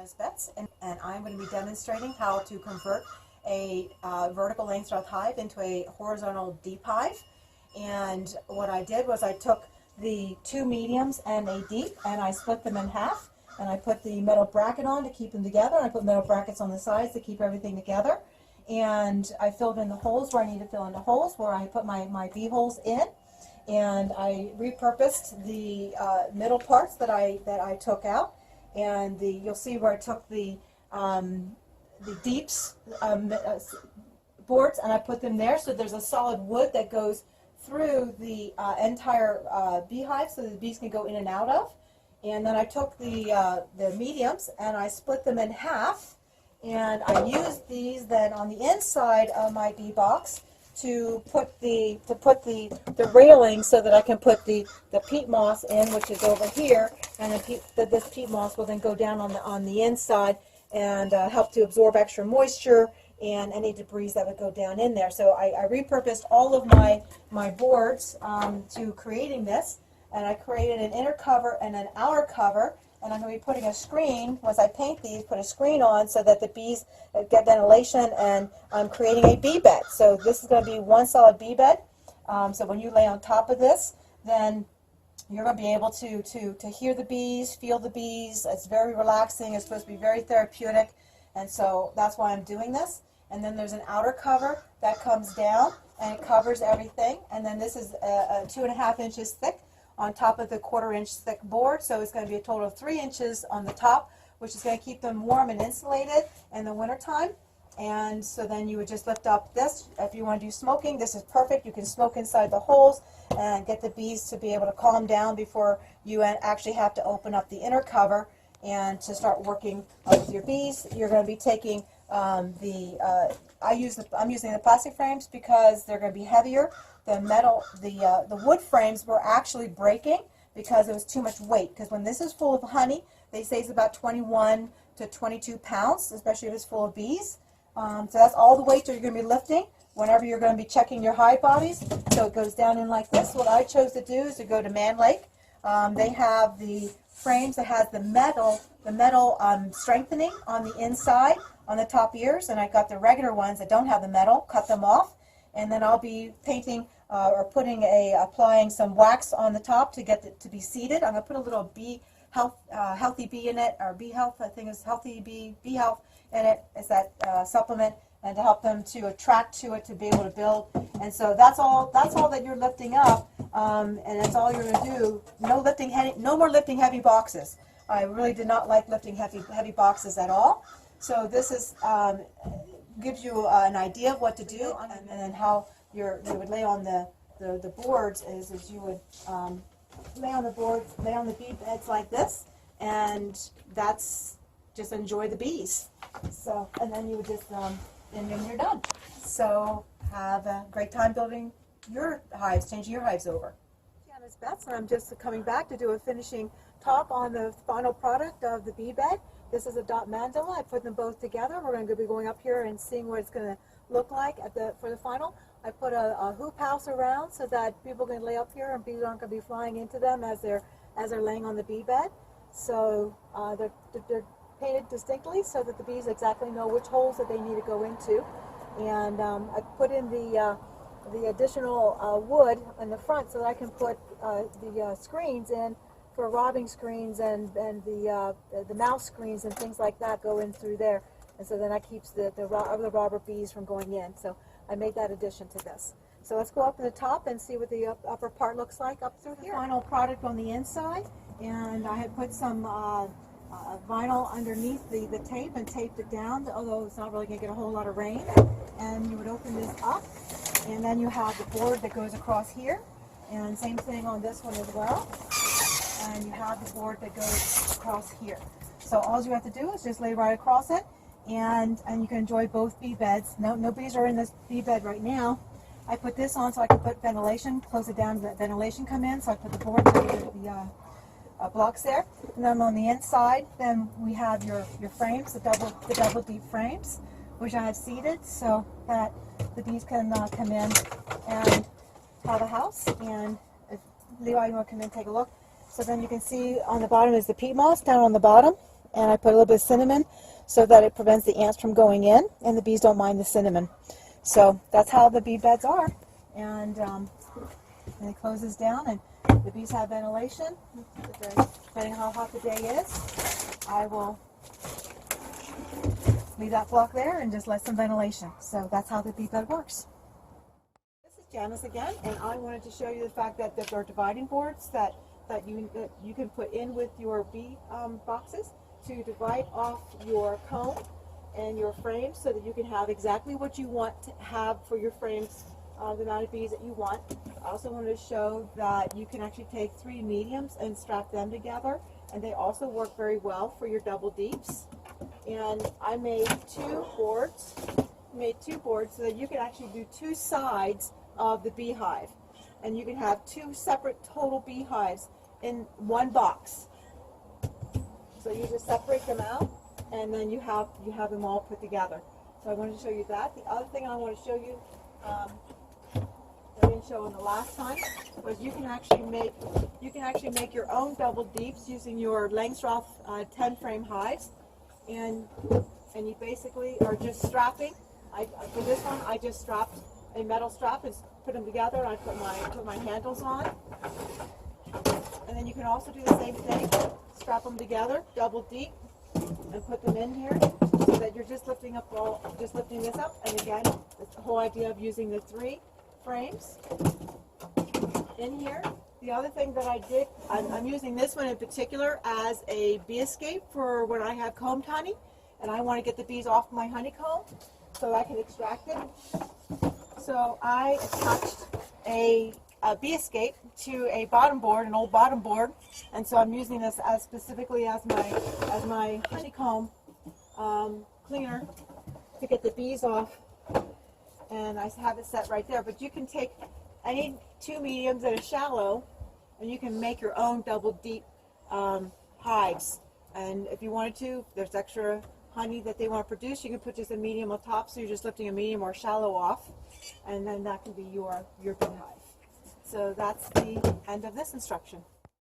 Janice Betts, and I'm going to be demonstrating how to convert a vertical langstroth hive into a horizontal deep hive. And what I did was I took the two mediums and a deep and I split them in half, and I put the metal bracket on to keep them together. I put metal brackets on the sides to keep everything together, and I filled in the holes where I need to fill in the holes, where I put my bee holes in. And I repurposed the middle parts that I took out, and you'll see where I took the deeps boards and I put them there, so there's a solid wood that goes through the entire beehive, so the bees can go in and out of. And then I took the mediums and I split them in half, and I used these then on the inside of my bee box to put the railing so that I can put the peat moss in, which is over here, and this peat moss will then go down on the inside and help to absorb extra moisture and any debris that would go down in there. So I repurposed all of my boards to creating this, and I created an inner cover and an outer cover. And I'm going to be putting a screen, once I paint these, put a screen on so that the bees get ventilation, and I'm creating a bee bed. So this is going to be one solid bee bed. So when you lay on top of this, then you're going to be able to hear the bees, feel the bees. It's very relaxing. It's supposed to be very therapeutic. And so that's why I'm doing this. And then there's an outer cover that comes down and it covers everything. And then this is 2.5 inches thick on top of the 1/4 inch thick board, so it's going to be a total of 3 inches on the top, which is going to keep them warm and insulated in the wintertime. And so then you would just lift up this. If you want to do smoking, this is perfect. You can smoke inside the holes and get the bees to be able to calm down before you actually have to open up the inner cover and to start working with your bees. You're going to be taking I'm using the plastic frames because they're going to be heavier. The metal, the wood frames were actually breaking because it was too much weight. Because when this is full of honey, they say it's about 21 to 22 pounds, especially if it's full of bees. So that's all the weight that you're going to be lifting whenever you're going to be checking your hive bodies. So it goes down in like this. What I chose to do is to go to Man Lake. They have the frames that has the metal strengthening on the inside, on the top ears, and I got the regular ones that don't have the metal, cut them off, and then I'll be painting or applying some wax on the top to get it to be seated. I'm going to put a little bee health, healthy bee in it, or bee health, I think it's healthy bee health in it. It's that supplement, and to help them to attract to it to be able to build. And so that's all that you're lifting up, and that's all you're going to do. No more lifting heavy boxes. I really did not like lifting heavy boxes at all. So this is gives you an idea of what to do, and then how you would lay on the boards is you would lay on the bee beds like this, and that's just enjoy the bees. So, and then you would just and then you're done. So have a great time building your hives, changing your hives over. Janice Betts, and I'm just coming back to do a finishing top on the final product of the bee bed. This is a dot mandala. I put them both together. We're going to be going up here and seeing what it's going to look like for the final. I put a hoop house around so that people can lay up here and bees aren't going to be flying into them as they're laying on the bee bed. So they're painted distinctly so that the bees exactly know which holes that they need to go into. And I put in the additional wood in the front so that I can put the screens in for robbing screens, and the mouse screens and things like that go in through there, and so then that keeps the other robber bees from going in. So I made that addition to this. So let's go up to the top and see what the upper part looks like up through here. Final product on the inside, and I had put some vinyl underneath the tape and taped it down, although it's not really going to get a whole lot of rain. And you would open this up, and then you have the board that goes across here, and same thing on this one as well. And you have the board that goes across here. So all you have to do is just lay right across it, and you can enjoy both bee beds. No bees are in this bee bed right now. I put this on so I can put ventilation, close it down to let ventilation come in. So I put the board, the blocks there. And then on the inside, then we have your frames, the double deep frames, which I have seated so that the bees can come in and have a house. And if Levi, you want to come in and take a look. So then you can see on the bottom is the peat moss down on the bottom, and I put a little bit of cinnamon so that it prevents the ants from going in, and the bees don't mind the cinnamon. So that's how the bee beds are. And it closes down, and the bees have ventilation. Depending on how hot the day is, I will leave that block there and just let some ventilation. So that's how the bee bed works. This is Janice again, and I wanted to show you the fact that there are dividing boards that you can put in with your bee boxes to divide off your comb and your frames so that you can have exactly what you want to have for your frames, the amount of bees that you want. I also wanted to show that you can actually take 3 mediums and strap them together, and they also work very well for your double deeps. And I made 2 boards so that you can actually do 2 sides of the beehive, and you can have 2 separate total beehives in one box. So you just separate them out, and then you have them all put together. So I wanted to show you that. The other thing I want to show you, I didn't show on the last time, was you can actually make your own double deeps using your Langstroth 10 frame hives, and you basically are just strapping. For this one, I just strapped a metal strap and put them together, and I put my handles on. And then you can also do the same thing, strap them together, double deep, and put them in here, so that you're just lifting this up. And again, it's the whole idea of using the 3 frames in here. The other thing that I did, I'm using this one in particular as a bee escape for when I have combed honey, and I want to get the bees off my honeycomb so I can extract it. So I attached a bee escape to a bottom board, an old bottom board, and so I'm using this as specifically as my honeycomb cleaner to get the bees off, and I have it set right there. But you can take any 2 mediums and a shallow, and you can make your own double deep hives. And if you wanted to, if there's extra honey that they want to produce, you can put just a medium on top, so you're just lifting a medium or shallow off, and then that can be your beehive. So that's the end of this instruction.